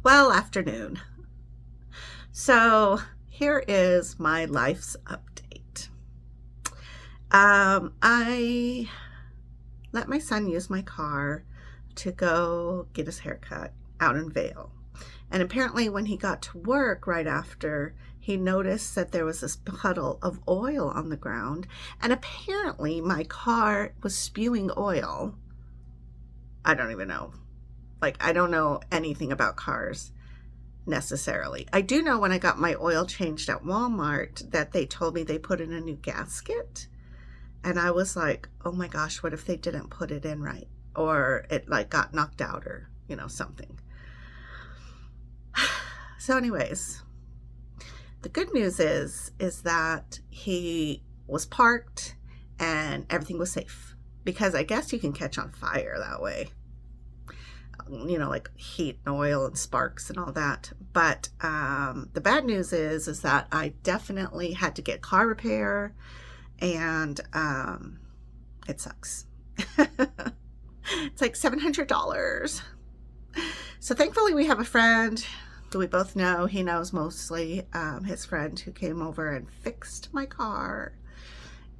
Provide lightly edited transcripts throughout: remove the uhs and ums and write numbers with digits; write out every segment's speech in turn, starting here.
Well, afternoon. So here is my life's update. I let my son use my car to go get his haircut out in Vale. And apparently, when he got to work right after, he noticed that there was this puddle of oil on the ground. And apparently, my car was spewing oil. I don't even know. I don't know anything about cars necessarily. I do know when I got my oil changed at Walmart that they told me they put in a new gasket. And I was like, oh my gosh, what if they didn't put it in right? Or it got knocked out or, something. So anyways, the good news is that he was parked and everything was safe. Because I guess you can catch on fire that way. Like heat and oil and sparks and all that. But the bad news is that I definitely had to get car repair, and it sucks. It's like $700. So thankfully we have a friend who we both know. He knows mostly his friend who came over and fixed my car.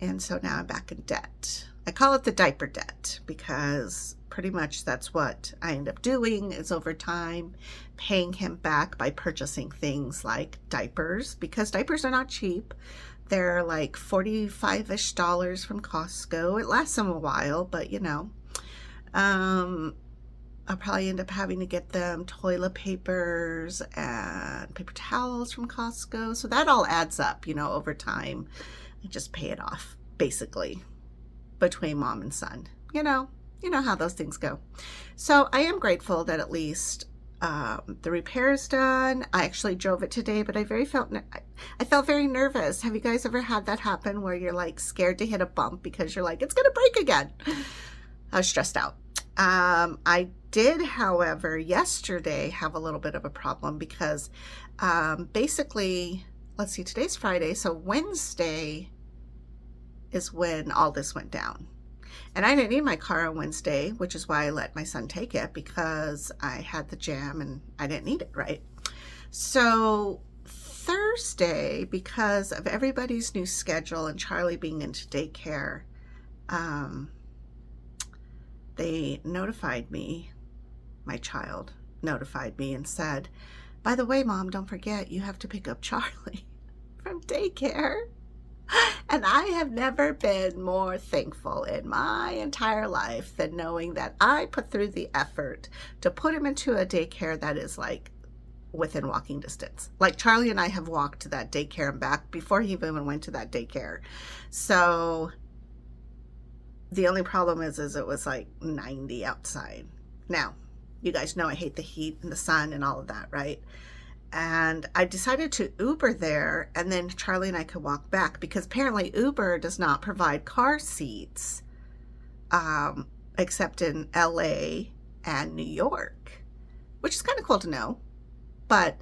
And so now I'm back in debt. I call it the diaper debt because pretty much that's what I end up doing is over time paying him back by purchasing things like diapers, because diapers are not cheap. They're like $45-ish from Costco. It lasts them a while, but I'll probably end up having to get them toilet papers and paper towels from Costco. So that all adds up, over time. I just pay it off, basically, between mom and son. You know how those things go. So I am grateful that at least the repair is done. I actually drove it today, but I felt very nervous. Have you guys ever had that happen where you're scared to hit a bump because you're it's gonna break again? I was stressed out. I did, however, yesterday have a little bit of a problem because basically, let's see, today's Friday, so Wednesday is when all this went down. And I didn't need my car on Wednesday, which is why I let my son take it, because I had the jam and I didn't need it, right? So Thursday, because of everybody's new schedule and Charlie being into daycare, they notified me, my child notified me and said, by the way, Mom, don't forget you have to pick up Charlie from daycare. And I have never been more thankful in my entire life than knowing that I put through the effort to put him into a daycare that is within walking distance. Charlie and I have walked to that daycare and back before he even went to that daycare. So the only problem is it was 90 outside. Now, you guys know I hate the heat and the sun and all of that, right? And I decided to Uber there, and then Charlie and I could walk back because apparently Uber does not provide car seats except in LA and New York, which is kind of cool to know. But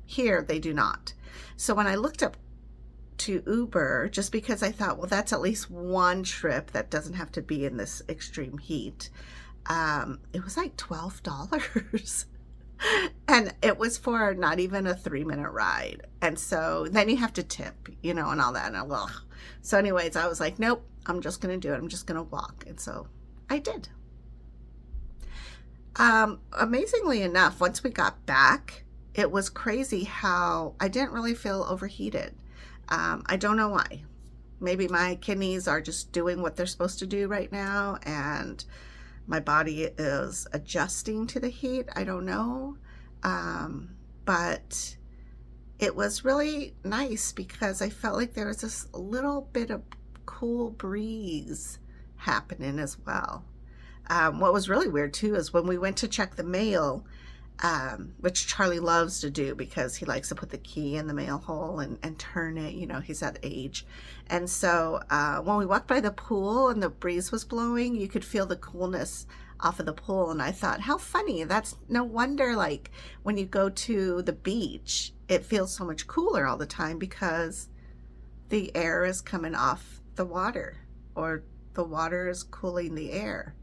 here they do not. So when I looked up to Uber, just because I thought, well, that's at least one trip that doesn't have to be in this extreme heat, it was $12. And it was for not even a 3-minute ride. And so then you have to tip, and all that. And so anyways, I was like, nope, I'm just going to do it. I'm just going to walk. And so I did. Amazingly enough, once we got back, it was crazy how I didn't really feel overheated. I don't know why. Maybe my kidneys are just doing what they're supposed to do right now, and my body is adjusting to the heat. I don't know. But it was really nice because I felt like there was this little bit of cool breeze happening as well. What was really weird too is when we went to check the mail, which Charlie loves to do because he likes to put the key in the mail hole and turn it, he's that age. And so when we walked by the pool and the breeze was blowing, you could feel the coolness off of the pool. And I thought, how funny. That's no wonder, when you go to the beach, it feels so much cooler all the time because the air is coming off the water, or the water is cooling the air.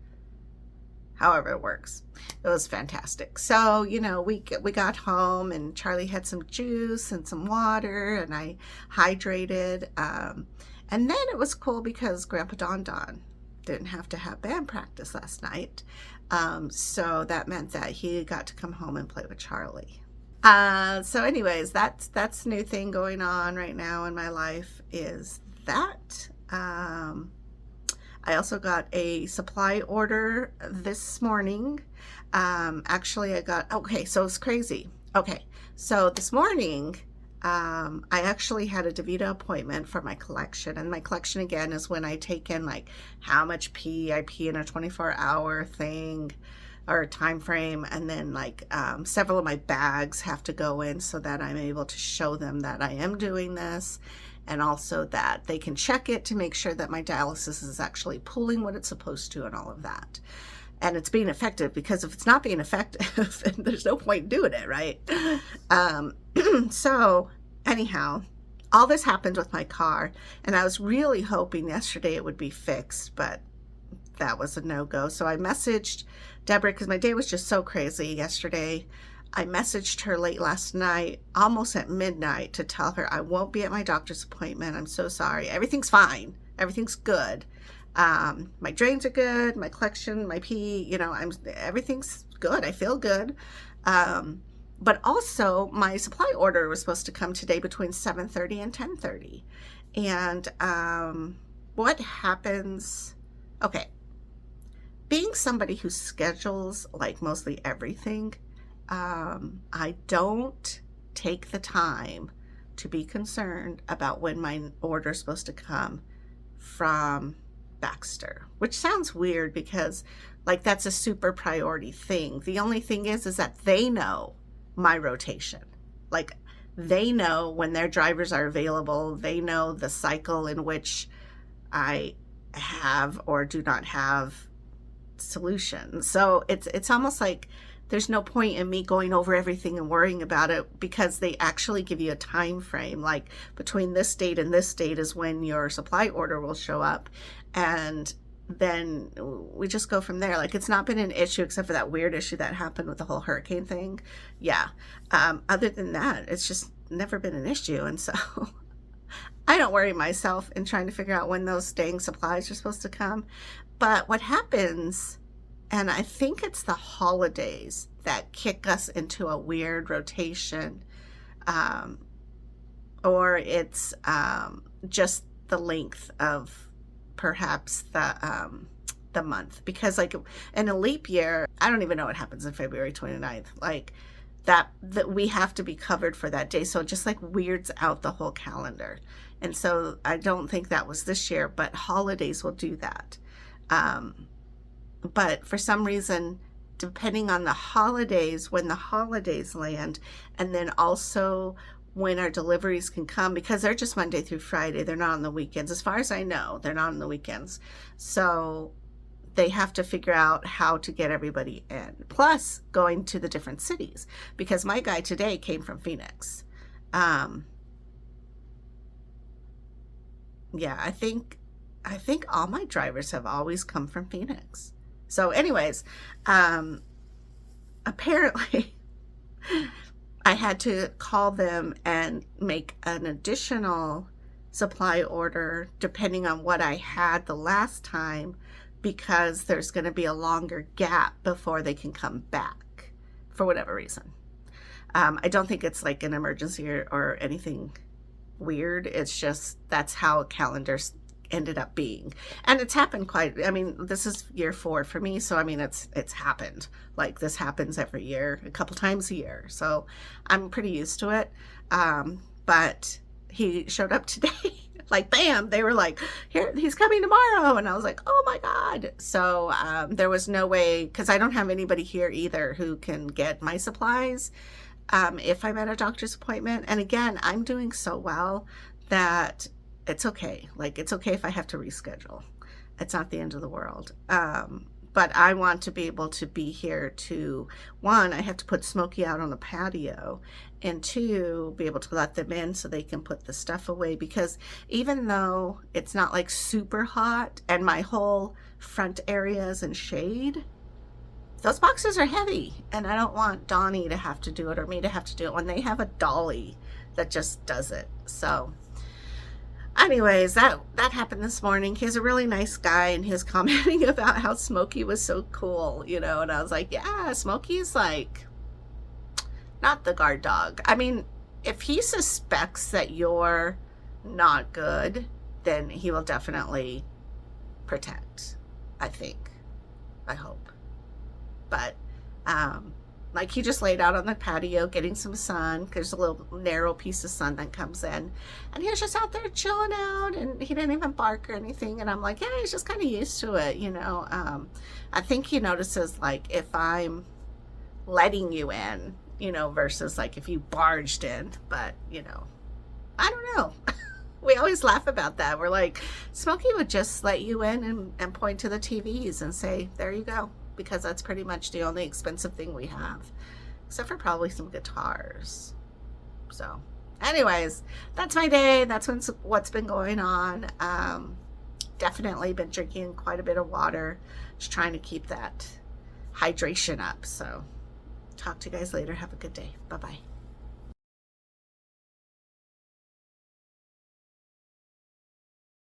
however it works. It was fantastic. So, you know, we got home and Charlie had some juice and some water and I hydrated. And then it was cool because Grandpa Don didn't have to have band practice last night. So that meant that he got to come home and play with Charlie. So anyways, that's a new thing going on right now in my life is that. I also got a supply order this morning. Actually, okay, so it's crazy. Okay, so this morning, I actually had a DaVita appointment for my collection. And my collection, again, is when I take in, like, how much pee I pee in a 24-hour thing or time frame. And then, like, several of my bags have to go in so that I'm able to show them that I am doing this. And also that they can check it to make sure that my dialysis is actually pulling what it's supposed to and all of that. And it's being effective, because if it's not being effective, then there's no point in doing it, right? So anyhow, all this happened with my car, and I was really hoping yesterday it would be fixed, but that was a no-go. So I messaged Deborah, because my day was just so crazy yesterday. I messaged her late last night, almost at midnight, to tell her I won't be at my doctor's appointment. I'm so sorry. Everything's fine. Everything's good. My drains are good. My collection, my pee, you know, everything's good. I feel good. But also my supply order was supposed to come today between 7:30 and 10:30. And what happens? Okay. Being somebody who schedules like mostly everything, I don't take the time to be concerned about when my order is supposed to come from Baxter, which sounds weird because, like, that's a super priority thing. The only thing is that they know my rotation. Like, they know when their drivers are available. They know the cycle in which I have or do not have solutions. So it's almost like there's no point in me going over everything and worrying about it, because they actually give you a time frame, like between this date and this date is when your supply order will show up, and then we just go from there. Like, it's not been an issue except for that weird issue that happened with the whole hurricane thing. Yeah. Other than that, it's just never been an issue. And so I don't worry myself in trying to figure out when those dang supplies are supposed to come. But what happens, and I think it's the holidays that kick us into a weird rotation, or it's just the length of perhaps the month. Because, like, in a leap year, I don't even know what happens on February 29th. Like, that we have to be covered for that day. So it just, like, weirds out the whole calendar. And so I don't think that was this year, but holidays will do that. But for some reason, depending on the holidays, when the holidays land, and then also when our deliveries can come, because they're just Monday through Friday. They're not on the weekends. As far as I know, they're not on the weekends. So they have to figure out how to get everybody in. Plus going to the different cities, because my guy today came from Phoenix. Yeah, I think all my drivers have always come from Phoenix. So anyways, apparently I had to call them and make an additional supply order depending on what I had the last time, because there's going to be a longer gap before they can come back for whatever reason. I don't think it's like an emergency or anything weird. It's just that's how calendars ended up being. And it's happened this is year 4 for me, so it's happened. Like, this happens every year, a couple times a year, so I'm pretty used to it. But he showed up today. Like, bam, they were like, here, he's coming tomorrow, and I was like, oh my god. So there was no way, because I don't have anybody here either who can get my supplies if I'm at a doctor's appointment. And again, I'm doing so well that it's okay. Like, it's okay if I have to reschedule. It's not the end of the world. But I want to be able to be here to, 1, I have to put Smokey out on the patio, and 2, be able to let them in so they can put the stuff away. Because even though it's not like super hot and my whole front area is in shade, those boxes are heavy, and I don't want Donnie to have to do it or me to have to do it when they have a dolly that just does it. So anyways, that happened this morning. He's a really nice guy, and he was commenting about how Smokey was so cool, you know, and I was like, yeah, Smokey's like not the guard dog. I mean, if he suspects that you're not good, then he will definitely protect, I think. I hope. But like, he just laid out on the patio getting some sun. There's a little narrow piece of sun that comes in, and he was just out there chilling out, and he didn't even bark or anything. And I'm like, yeah, he's just kind of used to it, you know. I think he notices, like, if I'm letting you in, you know, versus like if you barged in. But, you know, I don't know. We always laugh about that. We're like, Smokey would just let you in and point to the TVs and say, there you go. Because that's pretty much the only expensive thing we have. Except for probably some guitars. So, anyways, that's my day. That's what's been going on. Definitely been drinking quite a bit of water. Just trying to keep that hydration up. So, talk to you guys later. Have a good day. Bye-bye.